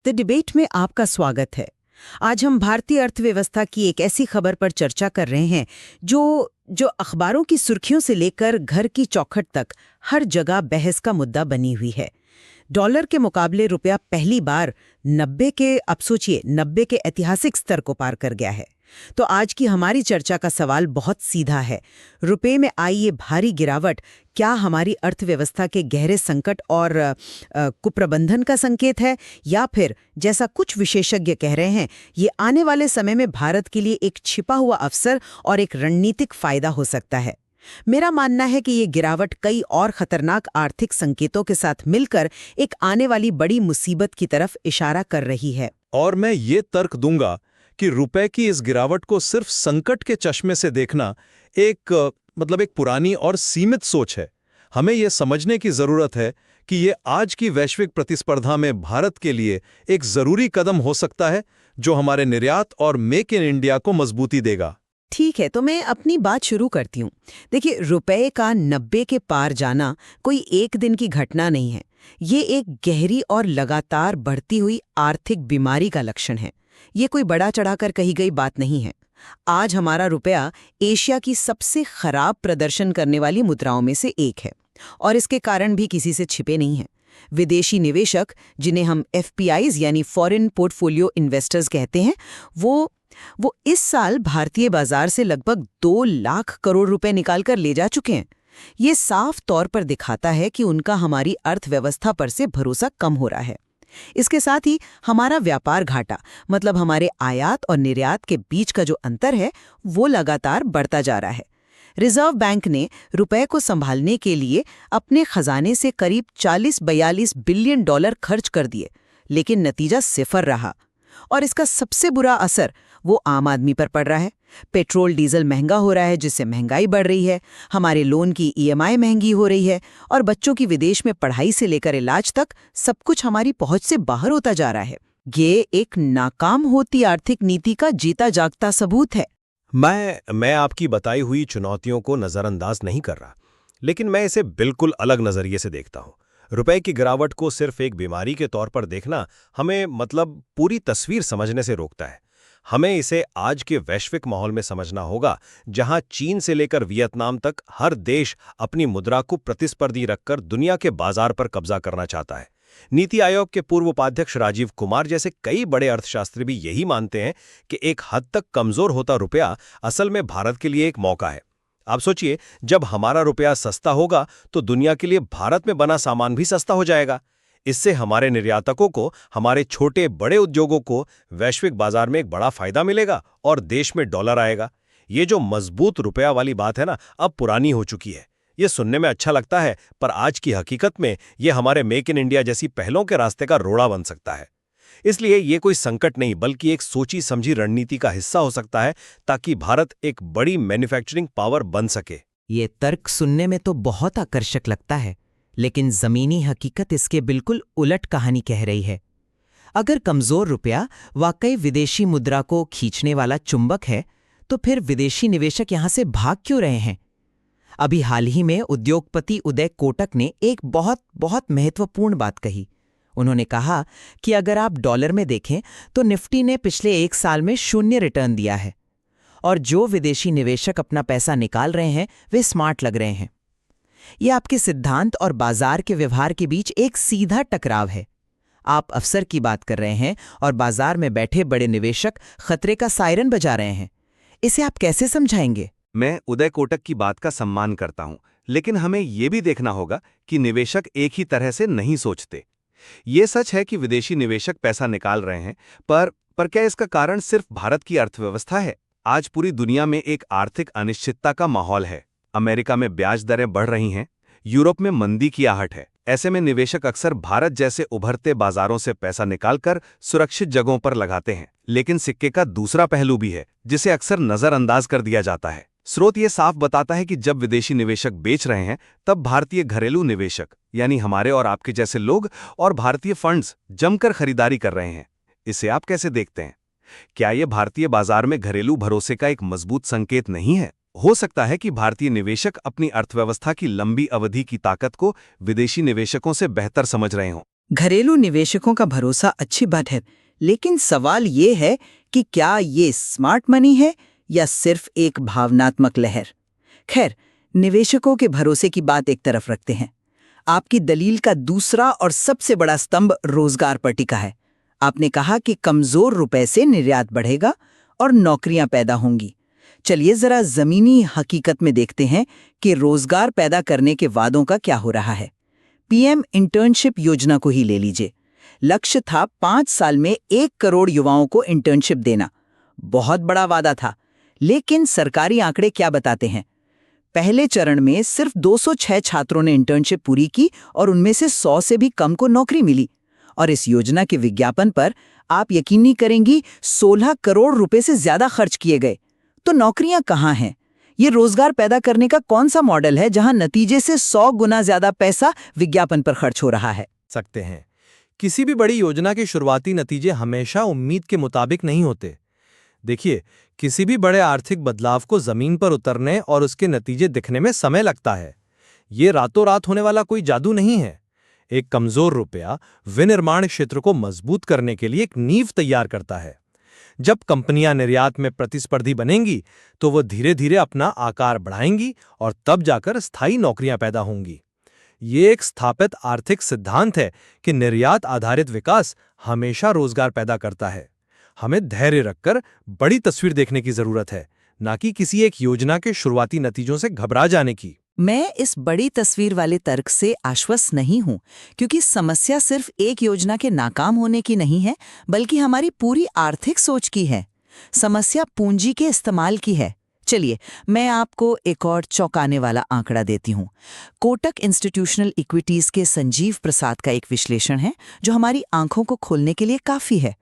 The debate में आपका स्वागत है। आज हम भारतीय अर्थव्यवस्था की एक ऐसी खबर पर चर्चा कर रहे हैं जो जो अखबारों की सुर्खियों से लेकर घर की चौखट तक हर जगह बहस का मुद्दा बनी हुई है। डॉलर के मुकाबले रुपया पहली बार 90 के, अब सोचिए, 90 के ऐतिहासिक स्तर को पार कर गया है। तो आज की हमारी चर्चा का सवाल बहुत सीधा है। रुपए में आई ये भारी गिरावट क्या हमारी अर्थव्यवस्था के गहरे संकट और कुप्रबंधन का संकेत है, या फिर जैसा कुछ विशेषज्ञ कह रहे हैं, ये आने वाले समय में भारत के लिए एक छिपा हुआ अवसर और एक रणनीतिक फायदा हो सकता है। मेरा मानना है कि ये गिरावट कई और खतरनाक आर्थिक संकेतों के साथ मिलकर एक आने वाली बड़ी मुसीबत की तरफ इशारा कर रही है। और मैं ये तर्क दूंगा कि रुपए की इस गिरावट को सिर्फ संकट के चश्मे से देखना एक पुरानी और सीमित सोच है। हमें यह समझने की जरूरत है कि ये आज की वैश्विक प्रतिस्पर्धा में भारत के लिए एक जरूरी कदम हो सकता है जो हमारे निर्यात और मेक इन इंडिया को मजबूती देगा। ठीक है, तो मैं अपनी बात शुरू करती हूँ। देखिए, रुपए का 90 के पार जाना कोई एक दिन की घटना नहीं है। ये एक गहरी और लगातार बढ़ती हुई आर्थिक बीमारी का लक्षण है। ये कोई बड़ा चढ़ाकर कही गई बात नहीं है। आज हमारा रुपया एशिया की सबसे खराब प्रदर्शन करने वाली मुद्राओं में से एक है, और इसके कारण भी किसी से छिपे नहीं हैं। विदेशी निवेशक, जिन्हें हम FPIs यानी फॉरेन पोर्टफोलियो इन्वेस्टर्स कहते हैं, वो इस साल भारतीय बाजार से लगभग 2 लाख करोड़ रुपए निकाल कर ले जा चुके हैं। ये साफ तौर पर दिखाता है कि उनका हमारी अर्थव्यवस्था पर से भरोसा कम हो रहा है। इसके साथ ही हमारा व्यापार घाटा, मतलब हमारे आयात और निर्यात के बीच का जो अंतर है, वो लगातार बढ़ता जा रहा है। रिजर्व बैंक ने रुपए को संभालने के लिए अपने खजाने से करीब 40-42 बिलियन डॉलर खर्च कर दिए, लेकिन नतीजा सिफर रहा। और इसका सबसे बुरा असर वो आम आदमी पर पड़ रहा है। पेट्रोल डीजल महंगा हो रहा है, जिससे महंगाई बढ़ रही है। हमारे लोन की EMI महंगी हो रही है, और बच्चों की विदेश में पढ़ाई से लेकर इलाज तक सब कुछ हमारी पहुंच से बाहर होता जा रहा है। ये एक नाकाम होती आर्थिक नीति का जीता जागता सबूत है। मैं आपकी बताई हुई चुनौतियों को नजरअंदाज नहीं कर रहा, लेकिन मैं इसे बिल्कुल अलग नजरिए से देखता हूं। रुपए की गिरावट को सिर्फ एक बीमारी के तौर पर देखना हमें पूरी तस्वीर समझने से रोकता है। हमें इसे आज के वैश्विक माहौल में समझना होगा, जहां चीन से लेकर वियतनाम तक हर देश अपनी मुद्रा को प्रतिस्पर्धी रखकर दुनिया के बाजार पर कब्जा करना चाहता है। नीति आयोग के पूर्व उपाध्यक्ष राजीव कुमार जैसे कई बड़े अर्थशास्त्री भी यही मानते हैं कि एक हद तक कमजोर होता रुपया असल में भारत के लिए एक मौका है। आप सोचिए, जब हमारा रुपया सस्ता होगा तो दुनिया के लिए भारत में बना सामान भी सस्ता हो जाएगा। इससे हमारे निर्यातकों को, हमारे छोटे बड़े उद्योगों को वैश्विक बाजार में एक बड़ा फायदा मिलेगा और देश में डॉलर आएगा। ये जो मजबूत रुपया वाली बात है ना, अब पुरानी हो चुकी है। ये सुनने में अच्छा लगता है, पर आज की हकीकत में ये हमारे मेक इन इंडिया जैसी पहलों के रास्ते का रोड़ा बन सकता है। इसलिए ये कोई संकट नहीं, बल्कि एक सोची समझी रणनीति का हिस्सा हो सकता है, ताकि भारत एक बड़ी मैन्युफैक्चरिंग पावर बन सके। ये तर्क सुनने में तो बहुत आकर्षक लगता है, लेकिन जमीनी हकीकत इसके बिल्कुल उलट कहानी कह रही है। अगर कमजोर रुपया वाकई विदेशी मुद्रा को खींचने वाला चुंबक है, तो फिर विदेशी निवेशक यहां से भाग क्यों रहे हैं? अभी हाल ही में उद्योगपति उदय कोटक ने एक बहुत महत्वपूर्ण बात कही। उन्होंने कहा कि अगर आप डॉलर में देखें तो निफ्टी ने पिछले 1 साल में 0 रिटर्न दिया है, और जो विदेशी निवेशक अपना पैसा निकाल रहे हैं वे स्मार्ट लग रहे हैं। यह आपके सिद्धांत और बाजार के व्यवहार के बीच एक सीधा टकराव है। आप अवसर की बात कर रहे हैं और बाजार में बैठे बड़े निवेशक खतरे का सायरन बजा रहे हैं। इसे आप कैसे समझाएंगे? मैं उदय कोटक की बात का सम्मान करता हूं, लेकिन हमें यह भी देखना होगा कि निवेशक एक ही तरह से नहीं सोचते। ये सच है कि विदेशी निवेशक पैसा निकाल रहे हैं, पर क्या इसका कारण सिर्फ भारत की अर्थव्यवस्था है? आज पूरी दुनिया में एक आर्थिक अनिश्चितता का माहौल है। अमेरिका में ब्याज दरें बढ़ रही हैं, यूरोप में मंदी की आहट है। ऐसे में निवेशक अक्सर भारत जैसे उभरते बाजारों से पैसा निकालकर सुरक्षित जगहों पर लगाते हैं। लेकिन सिक्के का दूसरा पहलू भी है, जिसे अक्सर नजरअंदाज कर दिया जाता है। स्रोत ये साफ बताता है कि जब विदेशी निवेशक बेच रहे हैं, तब भारतीय घरेलू निवेशक, यानी हमारे और आपके जैसे लोग और भारतीय फंड्स जमकर खरीदारी कर रहे हैं। इसे आप कैसे देखते हैं? क्या ये भारतीय बाजार में घरेलू भरोसे का एक मजबूत संकेत नहीं है? हो सकता है कि भारतीय निवेशक अपनी अर्थव्यवस्था की लंबी अवधि की ताकत को विदेशी निवेशकों से बेहतर समझ रहे हों। घरेलू निवेशकों का भरोसा अच्छी बात है, लेकिन सवाल ये है कि क्या ये स्मार्ट मनी है या सिर्फ एक भावनात्मक लहर। खैर, निवेशकों के भरोसे की बात एक तरफ रखते हैं। आपकी दलील का दूसरा और सबसे बड़ा स्तंभ रोजगार पर टिका है। आपने कहा कि कमजोर रुपए से निर्यात बढ़ेगा और नौकरियां पैदा होंगी। चलिए जरा जमीनी हकीकत में देखते हैं कि रोजगार पैदा करने के वादों का क्या हो रहा है। पीएम इंटर्नशिप योजना को ही ले लीजिए। लक्ष्य था 5 साल में 1 करोड़ युवाओं को इंटर्नशिप देना। बहुत बड़ा वादा था, लेकिन सरकारी आंकड़े क्या बताते हैं? पहले चरण में सिर्फ 206 छात्रों ने इंटर्नशिप पूरी की और उनमें से 100 से भी कम को नौकरी मिली। और इस योजना के विज्ञापन पर आप यकीन नहीं करेंगी 16 करोड़ रुपए से ज्यादा खर्च किए गए। तो नौकरियां कहाँ हैं? ये रोजगार पैदा करने का कौन सा मॉडल है जहां नतीजे से 100 गुना ज्यादा पैसा विज्ञापन पर खर्च हो रहा है? सकते हैं। किसी भी बड़ी योजना के शुरुआती नतीजे हमेशा उम्मीद के मुताबिक नहीं होते। देखिए, किसी भी बड़े आर्थिक बदलाव को जमीन पर उतरने और उसके नतीजे दिखने में समय लगता है। ये रातों रात होने वाला कोई जादू नहीं है। एक कमजोर रुपया विनिर्माण क्षेत्र को मजबूत करने के लिए एक नींव तैयार करता है। जब कंपनियां निर्यात में प्रतिस्पर्धी बनेंगी तो वो धीरे धीरे अपना आकार बढ़ाएंगी और तब जाकर स्थायी नौकरियां पैदा होंगी। ये एक स्थापित आर्थिक सिद्धांत है कि निर्यात आधारित विकास हमेशा रोजगार पैदा करता है। हमें धैर्य रखकर बड़ी तस्वीर देखने की जरूरत है, ना कि किसी एक योजना के शुरुआती नतीजों से घबरा जाने की। मैं इस बड़ी तस्वीर वाले तर्क से आश्वस्त नहीं हूं, क्योंकि समस्या सिर्फ एक योजना के नाकाम होने की नहीं है, बल्कि हमारी पूरी आर्थिक सोच की है। समस्या पूंजी के इस्तेमाल की है। चलिए, मैं आपको एक और चौंकाने वाला आंकड़ा देती हूं। कोटक इंस्टीट्यूशनल इक्विटीज के संजीव प्रसाद का एक विश्लेषण है जो हमारी आंखों को खोलने के लिए काफी है।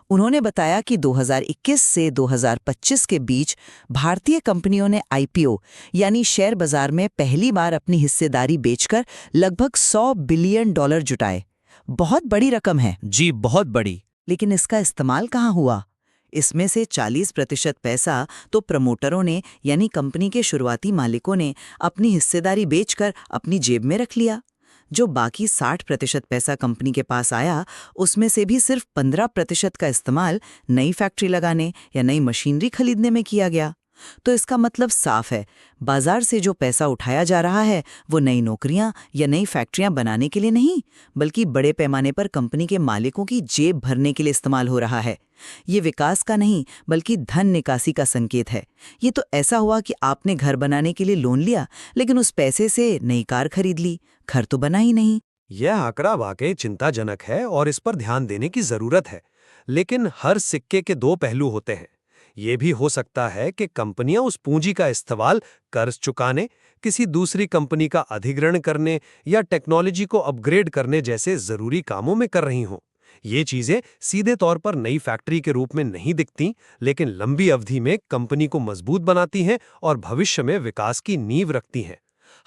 उन्होंने बताया कि 2021 से 2025 के बीच भारतीय कंपनियों ने आईपीओ यानी शेयर बाजार में पहली बार अपनी हिस्सेदारी बेचकर लगभग $100 बिलियन जुटाए। बहुत बड़ी रकम है। जी, बहुत बड़ी। लेकिन इसका इस्तेमाल कहाँ हुआ? इसमें से 40% पैसा तो प्रमोटरों ने यानी कंपनी के शुरुआती मालिकों ने अपनी हिस्सेदारी बेचकर अपनी जेब में रख लिया। जो बाकी 60% पैसा कंपनी के पास आया, उसमें से भी सिर्फ 15% का इस्तेमाल नई फैक्ट्री लगाने या नई मशीनरी खरीदने में किया गया। तो इसका मतलब साफ है, बाजार से जो पैसा उठाया जा रहा है वो नई नौकरियां या नई फैक्ट्रियां बनाने के लिए नहीं, बल्कि बड़े पैमाने पर कंपनी के मालिकों की जेब भरने के लिए इस्तेमाल हो रहा है। ये विकास का नहीं, बल्कि धन निकासी का संकेत है। ये तो ऐसा हुआ कि आपने घर बनाने के लिए लोन लिया, लेकिन उस पैसे से नई कार खरीद ली, घर तो बना ही नहीं। यह आंकड़ा वाकई चिंताजनक है और इस पर ध्यान देने की जरूरत है। लेकिन हर सिक्के के दो पहलू होते हैं। ये भी हो सकता है कि कंपनियां उस पूंजी का इस्तेमाल कर्ज चुकाने, किसी दूसरी कंपनी का अधिग्रहण करने या टेक्नोलॉजी को अपग्रेड करने जैसे जरूरी कामों में कर रही हों। ये चीजें सीधे तौर पर नई फैक्ट्री के रूप में नहीं दिखती, लेकिन लंबी अवधि में कंपनी को मजबूत बनाती हैं और भविष्य में विकास की नींव रखती हैं।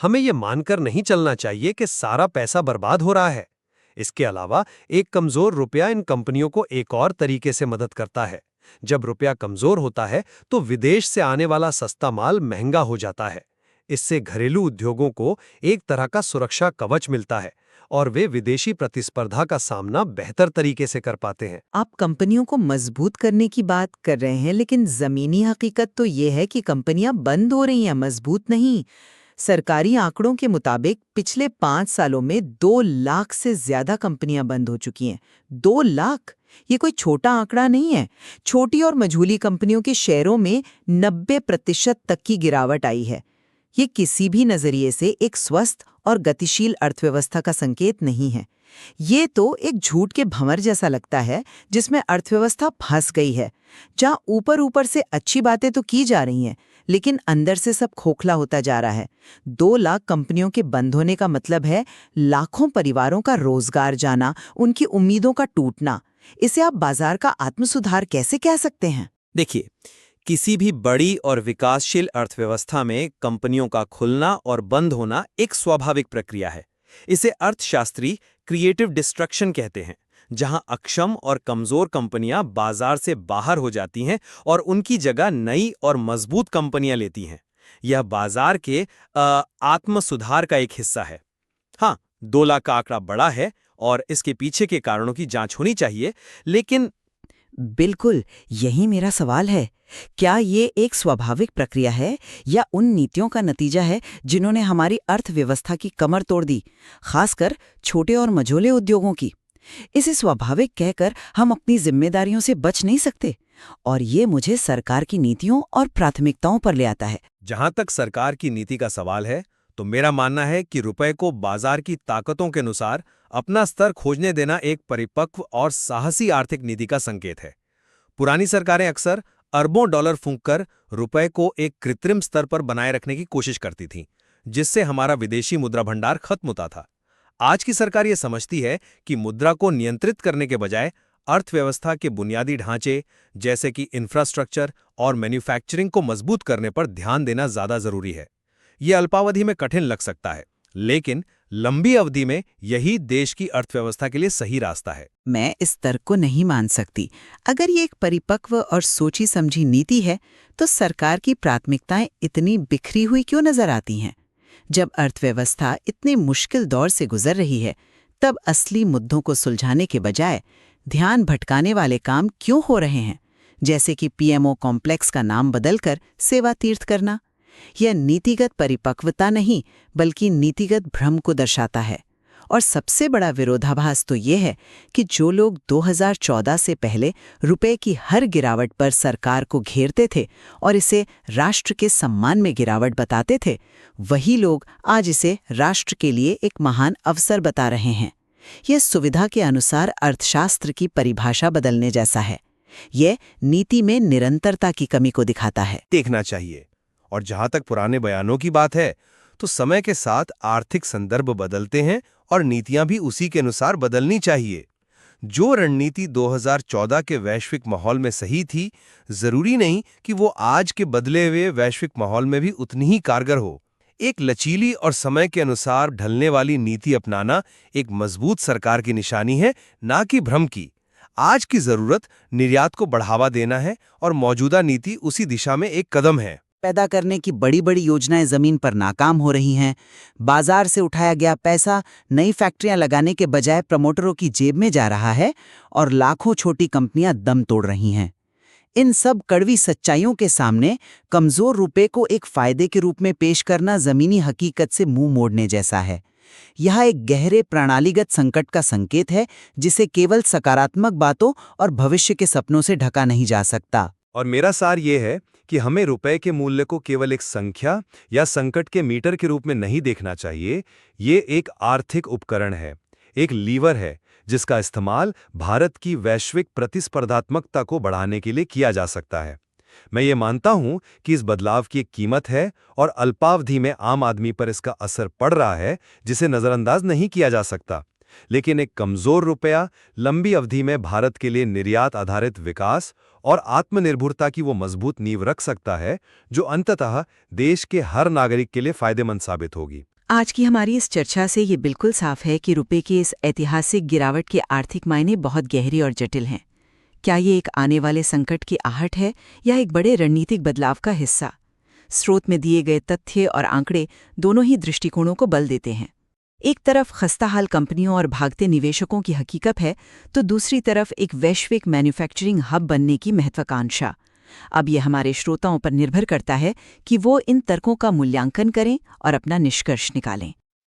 हमें ये मानकर नहीं चलना चाहिए कि सारा पैसा बर्बाद हो रहा है। इसके अलावा एक कमजोर रुपया इन कंपनियों को एक और तरीके से मदद करता है। जब रुपया कमजोर होता है तो विदेश से आने वाला सस्ता माल महंगा हो जाता है। इससे घरेलू उद्योगों को एक तरह का सुरक्षा कवच मिलता है और वे विदेशी प्रतिस्पर्धा का सामना बेहतर तरीके से कर पाते हैं। आप कंपनियों को मजबूत करने की बात कर रहे हैं, लेकिन जमीनी हकीकत तो ये है कि कंपनियां बंद हो रही हैं, मजबूत नहीं। सरकारी आंकड़ों के मुताबिक पिछले 5 सालों में 2 लाख से ज्यादा कंपनियां बंद हो चुकी हैं। 2 लाख! ये कोई छोटा आंकड़ा नहीं है। छोटी और मझोली कंपनियों के शेयरों में 90% तक की गिरावट आई है। ये किसी भी नजरिए से एक स्वस्थ और गतिशील अर्थव्यवस्था का संकेत नहीं है। ये तो एक झूठ के भंवर जैसा लगता है जिसमें अर्थव्यवस्था फंस गई है, जहां ऊपर ऊपर से अच्छी बातें तो की जा रही हैं, लेकिन अंदर से सब खोखला होता जा रहा है। 2 लाख कंपनियों के बंद होने का मतलब है लाखों परिवारों का रोजगार जाना, उनकी उम्मीदों का टूटना। इसे आप बाजार का आत्मसुधार कैसे कह सकते हैं? देखिए, किसी भी बड़ी और विकासशील अर्थव्यवस्था में कंपनियों का खुलना और बंद होना एक स्वाभाविक प्रक्रिया है। इसे अर्थशास्त्री क्रिएटिव डिस्ट्रक्शन कहते हैं, जहां अक्षम और कमजोर कंपनियां बाजार से बाहर हो जाती हैं और उनकी जगह नई और मजबूत कंपनियां लेती हैं। यह बाजार के आत्म सुधार का एक हिस्सा है। हाँ, 2 लाख का आंकड़ा बड़ा है और इसके पीछे के कारणों की जांच होनी चाहिए, लेकिन बिल्कुल, यही मेरा सवाल है। क्या ये एक स्वाभाविक प्रक्रिया है या उन नीतियों का नतीजा है जिन्होंने हमारी अर्थव्यवस्था की कमर तोड़ दी, खासकर छोटे और मझोले उद्योगों की? इसे स्वाभाविक कहकर हम अपनी जिम्मेदारियों से बच नहीं सकते, और ये मुझे सरकार की नीतियों और प्राथमिकताओं पर ले आता है। जहां तक सरकार की नीति का सवाल है, तो मेरा मानना है कि रुपए को बाजार की ताकतों के अनुसार अपना स्तर खोजने देना एक परिपक्व और साहसी आर्थिक नीति का संकेत है। पुरानी सरकारें अक्सर अरबों डॉलर फूंककर रुपए को एक कृत्रिम स्तर पर बनाए रखने की कोशिश करती थीं, जिससे हमारा विदेशी मुद्रा भंडार खत्म होता था। आज की सरकार ये समझती है कि मुद्रा को नियंत्रित करने के बजाय अर्थव्यवस्था के बुनियादी ढांचे, जैसे कि इंफ्रास्ट्रक्चर और मैन्युफैक्चरिंग को मजबूत करने पर ध्यान देना ज्यादा जरूरी है। ये अल्पावधि में कठिन लग सकता है, लेकिन लंबी अवधि में यही देश की अर्थव्यवस्था के लिए सही रास्ता है। मैं इस तर्क को नहीं मान सकती। अगर ये एक परिपक्व और सोची समझी नीति है, तो सरकार की प्राथमिकताएं इतनी बिखरी हुई क्यों नजर आती हैं? जब अर्थव्यवस्था इतने मुश्किल दौर से गुजर रही है, तब असली मुद्दों को सुलझाने के बजाय ध्यान भटकाने वाले काम क्यों हो रहे हैं, जैसे कि पीएमओ कॉम्प्लेक्स का नाम बदलकर सेवा तीर्थ करना? यह नीतिगत परिपक्वता नहीं, बल्कि नीतिगत भ्रम को दर्शाता है। और सबसे बड़ा विरोधाभास तो ये है कि जो लोग 2014 से पहले रुपए की हर गिरावट पर सरकार को घेरते थे और इसे राष्ट्र के सम्मान में गिरावट बताते थे, वही लोग आज इसे राष्ट्र के लिए एक महान अवसर बता रहे हैं। यह सुविधा के अनुसार अर्थशास्त्र की परिभाषा बदलने जैसा है। यह नीति में निरंतरता की कमी को दिखाता है। देखना चाहिए। और जहां तक पुराने बयानों की बात है, तो समय के साथ आर्थिक संदर्भ बदलते हैं और नीतियां भी उसी के अनुसार बदलनी चाहिए। जो रणनीति 2014 के वैश्विक माहौल में सही थी, जरूरी नहीं कि वो आज के बदले हुए वैश्विक माहौल में भी उतनी ही कारगर हो। एक लचीली और समय के अनुसार ढलने वाली नीति अपनाना एक मजबूत सरकार की निशानी है, ना कि भ्रम की। आज की जरूरत निर्यात को बढ़ावा देना है और मौजूदा नीति उसी दिशा में एक कदम है। पैदा करने की बड़ी बड़ी योजनाएं जमीन पर नाकाम हो रही हैं। बाजार से उठाया गया पैसा नई फैक्ट्रियां लगाने के बजाय प्रमोटरों की जेब में जा रहा है और लाखों छोटी कंपनियां दम तोड़ रही हैं। इन सब कड़वी सच्चाइयों के सामने कमजोर रुपए को एक फायदे के रूप में पेश करना जमीनी हकीकत से मुंह मोड़ने जैसा है। यह एक गहरे प्रणालीगत संकट का संकेत है, जिसे केवल सकारात्मक बातों और भविष्य के सपनों से ढका नहीं जा सकता। और मेरा सार ये है कि हमें रुपए के मूल्य को केवल एक संख्या या संकट के मीटर के रूप में नहीं देखना चाहिए। ये एक आर्थिक उपकरण है, एक लीवर है, जिसका इस्तेमाल भारत की वैश्विक प्रतिस्पर्धात्मकता को बढ़ाने के लिए किया जा सकता है। मैं ये मानता हूं कि इस बदलाव की एक कीमत है और अल्पावधि में आम आदमी पर इसका असर पड़ रहा है, जिसे नजरअंदाज नहीं किया जा सकता। लेकिन एक कमजोर रुपया लंबी अवधि में भारत के लिए निर्यात आधारित विकास और आत्मनिर्भरता की वो मजबूत नींव रख सकता है, जो अंततः देश के हर नागरिक के लिए फायदेमंद साबित होगी। आज की हमारी इस चर्चा से ये बिल्कुल साफ है कि रुपए की इस ऐतिहासिक गिरावट के आर्थिक मायने बहुत गहरे और जटिल हैं। क्या ये एक आने वाले संकट की आहट है या एक बड़े रणनीतिक बदलाव का हिस्सा? स्रोत में दिए गए तथ्य और आंकड़े दोनों ही दृष्टिकोणों को बल देते हैं। एक तरफ खस्ताहाल कंपनियों और भागते निवेशकों की हकीकत है, तो दूसरी तरफ एक वैश्विक मैन्युफैक्चरिंग हब बनने की महत्वाकांक्षा। अब यह हमारे श्रोताओं पर निर्भर करता है कि वो इन तर्कों का मूल्यांकन करें और अपना निष्कर्ष निकालें।